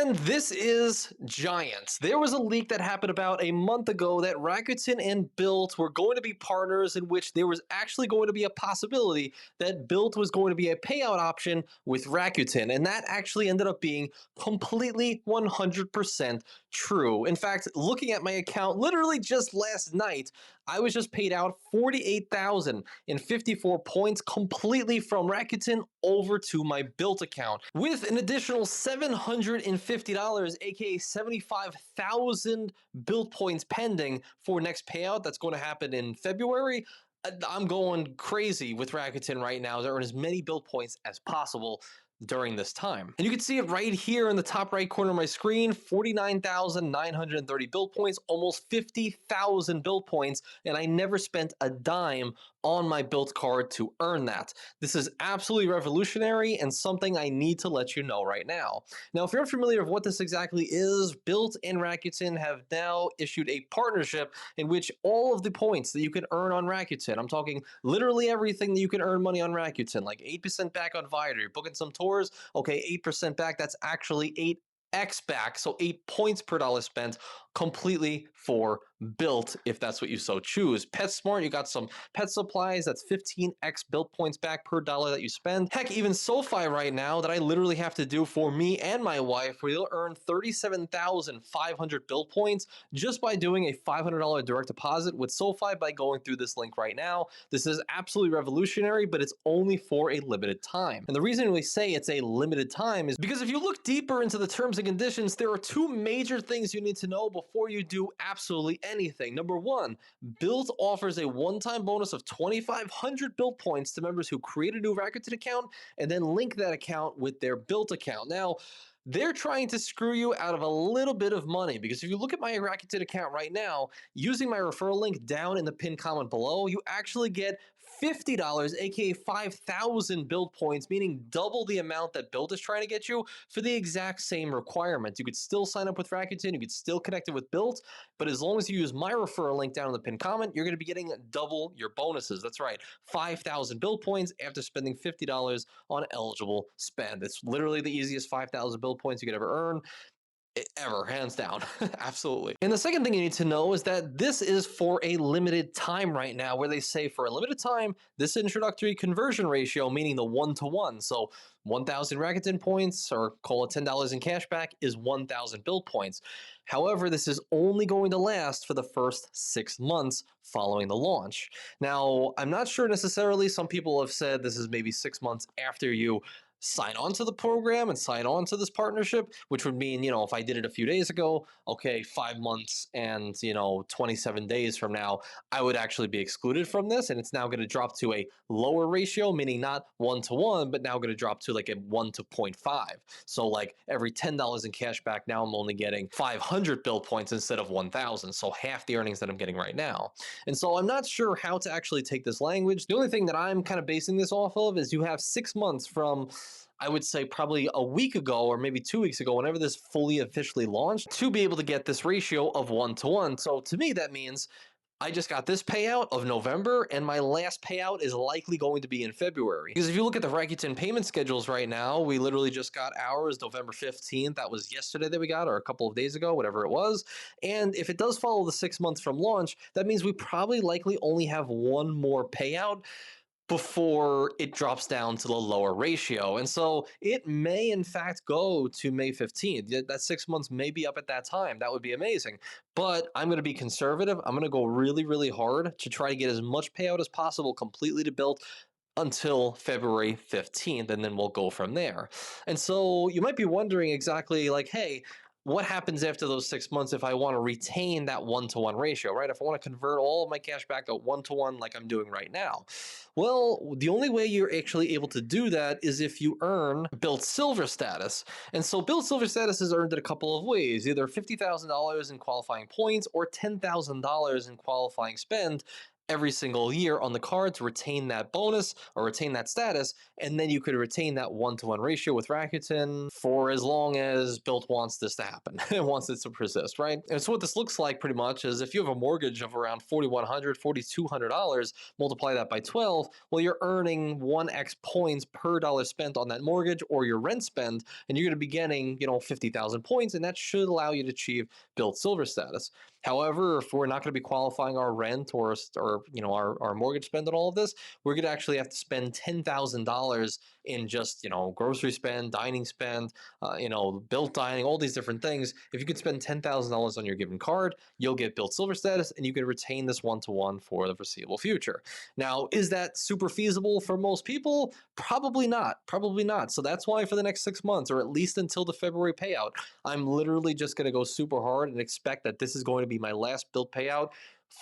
And this is giant. There was a leak that happened about a month ago that Rakuten and Bilt were going to be partners, in which there was actually going to be a possibility that Bilt was going to be a payout option with Rakuten. And that actually ended up being completely 100% true. In fact, looking at my account literally just last night, I was just paid out 48,054 points completely from Rakuten over to my Bilt account, with an additional $750, aka 75,000 Bilt points pending for next payout that's going to happen in February. I'm going crazy with Rakuten right now to earn as many Bilt points as possible during this time. And you can see it right here in the top right corner of my screen, 49,930 Bilt points, almost 50,000 Bilt points, and I never spent a dime on my Bilt card to earn that. This is absolutely revolutionary and something I need to let you know right now. Now, if you're unfamiliar with what this exactly is, Bilt and Rakuten have now issued a partnership in which all of the points that you can earn on Rakuten, I'm talking literally everything that you can earn money on Rakuten, like 8% back on Viator, you're booking some tours, okay, 8% back, that's actually 8x back, so 8 points per dollar spent, completely for Bilt, if that's what you so choose. PetSmart, you got some pet supplies, that's 15x Bilt points back per dollar that you spend. Heck, even SoFi right now, that I literally have to do for me and my wife, where you'll earn 37,500 Bilt points just by doing a $500 direct deposit with SoFi by going through this link right now. This is absolutely revolutionary, but it's only for a limited time. And the reason we say it's a limited time is because if you look deeper into the terms and conditions, there are two major things you need to know before you do absolutely anything. Number one, Bilt offers a one-time bonus of 2,500 Bilt points to members who create a new Rakuten account and then link that account with their Bilt account. Now, they're trying to screw you out of a little bit of money, because if you look at my Rakuten account right now, using my referral link down in the pinned comment below, you actually get $50, aka 5,000 Bilt points, meaning double the amount that Bilt is trying to get you for the exact same requirement. You could still sign up with Rakuten, you could still connect it with Bilt, but as long as you use my referral link down in the pinned comment, you're going to be getting double your bonuses. That's right, 5,000 Bilt points after spending $50 on eligible spend. It's literally the easiest 5,000 Bilt points you could ever earn. Ever, hands down. Absolutely. And the second thing you need to know is that this is for a limited time right now, where they say for a limited time, this introductory conversion ratio, meaning the 1-to-1, so 1,000 Rakuten points, or call it $10 in cash back, is 1,000 Bilt points. However, this is only going to last for the first 6 months following the launch. Now, I'm not sure necessarily, some people have said this is maybe 6 months after you sign on to the program and sign on to this partnership, which would mean, if I did it a few days ago, okay, 5 months and, 27 days from now, I would actually be excluded from this. And it's now going to drop to a lower ratio, meaning not 1-to-1, but now going to drop to like a 1-to-0.5. So like every $10 in cash back, now I'm only getting 500 Bilt points instead of 1,000. So half the earnings that I'm getting right now. And so I'm not sure how to actually take this language. The only thing that I'm kind of basing this off of is you have 6 months from, I would say, probably a week ago or maybe 2 weeks ago, whenever this fully officially launched, to be able to get this ratio of 1-to-1. So to me, that means I just got this payout of November, and my last payout is likely going to be in February. Because if you look at the Rakuten payment schedules right now, we literally just got ours November 15th. That was yesterday that we got, or a couple of days ago, whatever it was. And if it does follow the 6 months from launch, that means we probably likely only have one more payout before it drops down to the lower ratio. And so it may in fact go to May 15th. That 6 months may be up at that time. That would be amazing. But I'm going to be conservative. I'm going to go really, really hard to try to get as much payout as possible completely to Bilt until February 15th, and then we'll go from there. And so you might be wondering exactly like, hey, what happens after those 6 months if I want to retain that 1-to-1 ratio, right? If I want to convert all of my cash back to 1-to-1 like I'm doing right now. Well, the only way you're actually able to do that is if you earn Bilt Silver status. And so Bilt Silver status is earned in a couple of ways, either $50,000 in qualifying points or $10,000 in qualifying spend every single year on the card to retain that bonus or retain that status, and then you could retain that 1-to-1 ratio with Rakuten for as long as Bilt wants this to happen and wants it to persist, right? And so what this looks like pretty much is if you have a mortgage of around $4,100, $4,200, multiply that by 12, well, you're earning 1x points per dollar spent on that mortgage or your rent spend, and you're going to be getting, 50,000 points, and that should allow you to achieve Bilt Silver status. However, if we're not going to be qualifying our rent or our mortgage spend and all of this, we're going to actually have to spend $10,000 in just grocery spend, dining spend, Bilt dining, all these different things. If you could spend $10,000 on your given card, you'll get Bilt Silver status, and you can retain this 1-to-1 for the foreseeable future. Now, is that super feasible for most people? Probably not. Probably not. So that's why for the next 6 months, or at least until the February payout, I'm literally just going to go super hard and expect that this is going to be my last Bilt payout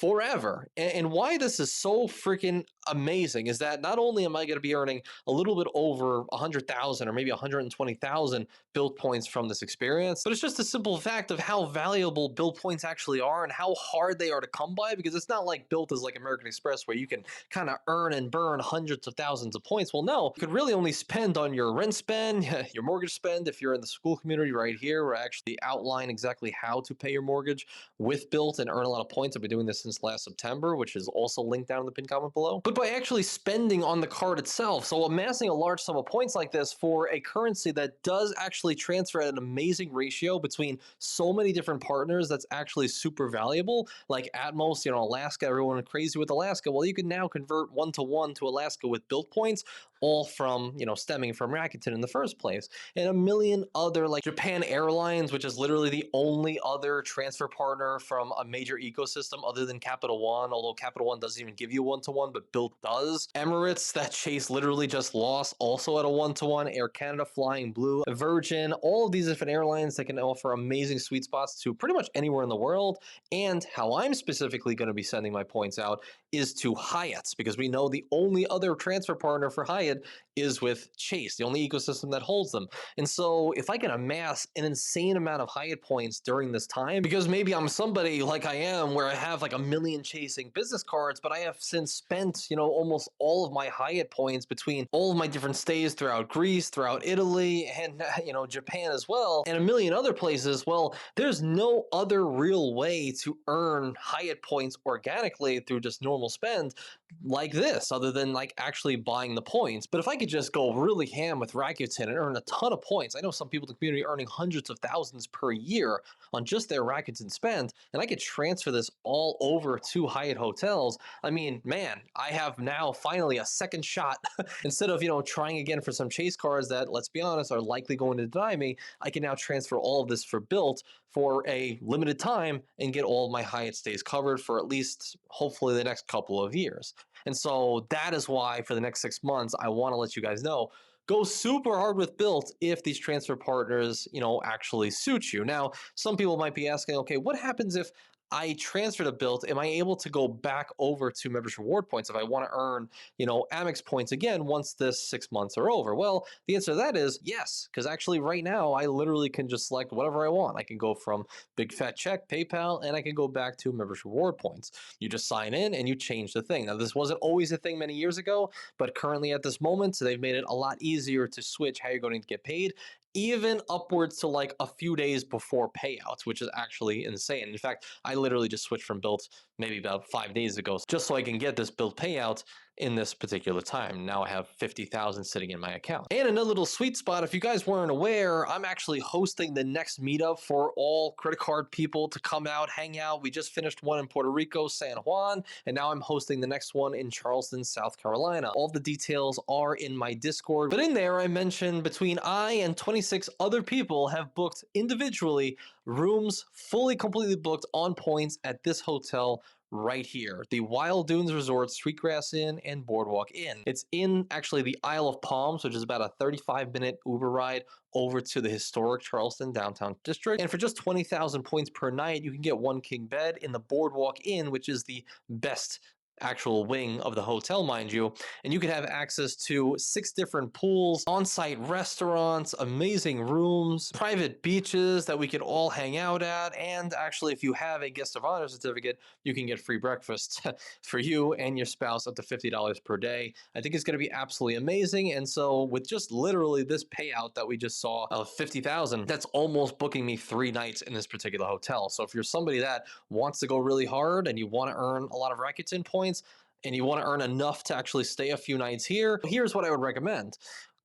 forever. And why this is so freaking amazing is that not only am I going to be earning a little bit over 100,000 or maybe 120,000 Bilt points from this experience, but it's just a simple fact of how valuable Bilt points actually are and how hard they are to come by, because it's not like Bilt is like American Express where you can kind of earn and burn hundreds of thousands of points. Well, no, you could really only spend on your rent spend, your mortgage spend. If you're in the school community right here, where I actually outline exactly how to pay your mortgage with Bilt and earn a lot of points. I've been doing this since last September, which is also linked down in the pinned comment below. But by actually spending on the card itself, so amassing a large sum of points like this for a currency that does actually transfer at an amazing ratio between so many different partners, that's actually super valuable. Like Atmos, Alaska, everyone is crazy with Alaska. Well, you can now convert 1-to-1 to Alaska with Bilt points, all from, stemming from Rakuten in the first place. And a million other, like Japan Airlines, which is literally the only other transfer partner from a major ecosystem other than Capital One, although Capital One doesn't even give you 1-to-1, but Bilt does. Emirates, that Chase literally just lost, also at a 1-to-1. Air Canada, Flying Blue, Virgin, all of these different airlines that can offer amazing sweet spots to pretty much anywhere in the world. And how I'm specifically going to be sending my points out is to Hyatt, because we know the only other transfer partner for Hyatt is with Chase, the only ecosystem that holds them. And so if I can amass an insane amount of Hyatt points during this time, because maybe I'm somebody like I am where I have like a million chasing business cards, but I have since spent, almost all of my Hyatt points between all of my different stays throughout Greece, throughout Italy, and, Japan as well, and a million other places. Well, there's no other real way to earn Hyatt points organically through just normal spend like this, other than like actually buying the points. But if I could just go really ham with Rakuten and earn a ton of points, I know some people in the community earning hundreds of thousands per year on just their Rakuten spend, and I could transfer this all over to Hyatt hotels. I mean, man, I have now finally a second shot. Instead of, trying again for some chase cards that, let's be honest, are likely going to deny me, I can now transfer all of this for Bilt for a limited time and get all of my Hyatt stays covered for at least, hopefully, the next couple of years. And so that is why for the next 6 months, I want to let you guys know, go super hard with Bilt if these transfer partners, actually suit you. Now, some people might be asking, okay, what happens if I transfer to Bilt? Am I able to go back over to membership reward points if I want to earn, Amex points again once this 6 months are over? Well, the answer to that is yes, because actually right now I literally can just select whatever I want. I can go from big fat check, PayPal, and I can go back to membership reward points. You just sign in and you change the thing. Now, this wasn't always a thing many years ago, but currently at this moment, they've made it a lot easier to switch how you're going to get paid, even upwards to like a few days before payouts, which is actually insane. In fact, I literally just switched from Bilt maybe about 5 days ago, just so I can get this Bilt payout in this particular time. Now I have 50,000 sitting in my account. And another little sweet spot, if you guys weren't aware, I'm actually hosting the next meetup for all credit card people to come out, hang out. We just finished one in Puerto Rico, San Juan, and now I'm hosting the next one in Charleston, South Carolina. All the details are in my Discord, but in there I mentioned between I and 26 other people have booked individually rooms fully completely booked on points at this hotel right here, the Wild Dunes Resort, Sweetgrass Inn, and Boardwalk Inn. It's in actually the Isle of Palms, which is about a 35-minute Uber ride over to the historic Charleston downtown district. And for just 20,000 points per night, you can get one king bed in the Boardwalk Inn, which is the best actual wing of the hotel, mind you, and you could have access to 6 different pools, on-site restaurants, amazing rooms, private beaches that we could all hang out at, and actually, if you have a guest of honor certificate, you can get free breakfast for you and your spouse up to $50 per day. I think it's going to be absolutely amazing, and so with just literally this payout that we just saw of 50,000, that's almost booking me 3 nights in this particular hotel. So if you're somebody that wants to go really hard and you want to earn a lot of Rakuten points and you want to earn enough to actually stay a few nights here, here's what I would recommend.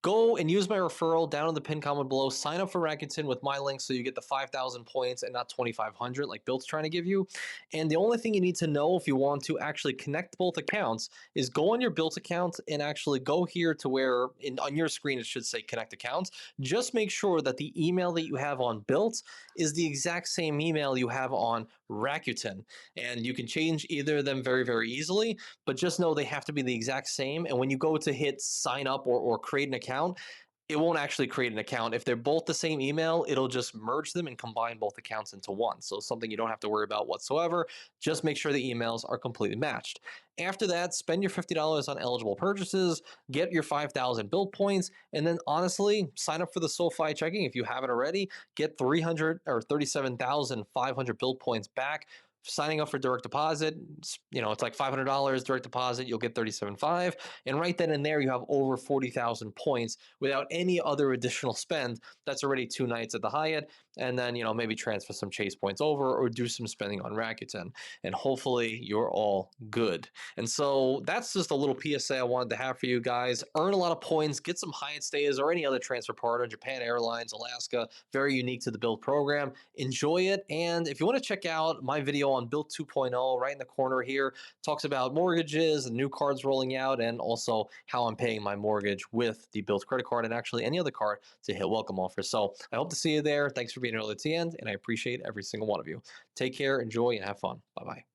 Go and use my referral down in the pin comment below. Sign up for Rakuten with my link so you get the 5,000 points and not 2,500 like Bilt's trying to give you. And the only thing you need to know if you want to actually connect both accounts is go on your Bilt account and actually go here to where on your screen it should say connect accounts. Just make sure that the email that you have on Bilt is the exact same email you have on Rakuten. And you can change either of them very, very easily, but just know they have to be the exact same. And when you go to hit sign up or create an account, it won't actually create an account. If they're both the same email, it'll just merge them and combine both accounts into one. So something you don't have to worry about whatsoever. Just make sure the emails are completely matched. After that, spend your $50 on eligible purchases, get your 5,000 Bilt points, and then honestly, sign up for the SoFi checking if you haven't already. Get 300 or 37,500 Bilt points back. Signing up for direct deposit, it's like $500 direct deposit, you'll get 37.5, and right then and there you have over 40,000 points without any other additional spend. That's already 2 nights at the Hyatt, and then maybe transfer some Chase points over or do some spending on Rakuten, and hopefully you're all good. And so that's just a little PSA I wanted to have for you guys. Earn a lot of points, get some Hyatt stays or any other transfer partner, Japan Airlines, Alaska, very unique to the Bilt program. Enjoy it, and if you want to check out my video on Bilt 2.0, right in the corner here, talks about mortgages and new cards rolling out, and also how I'm paying my mortgage with the Bilt credit card and actually any other card to hit welcome offer. So I hope to see you there. Thanks for being early to the end, and I appreciate every single one of you. Take care, enjoy, and have fun. Bye-bye.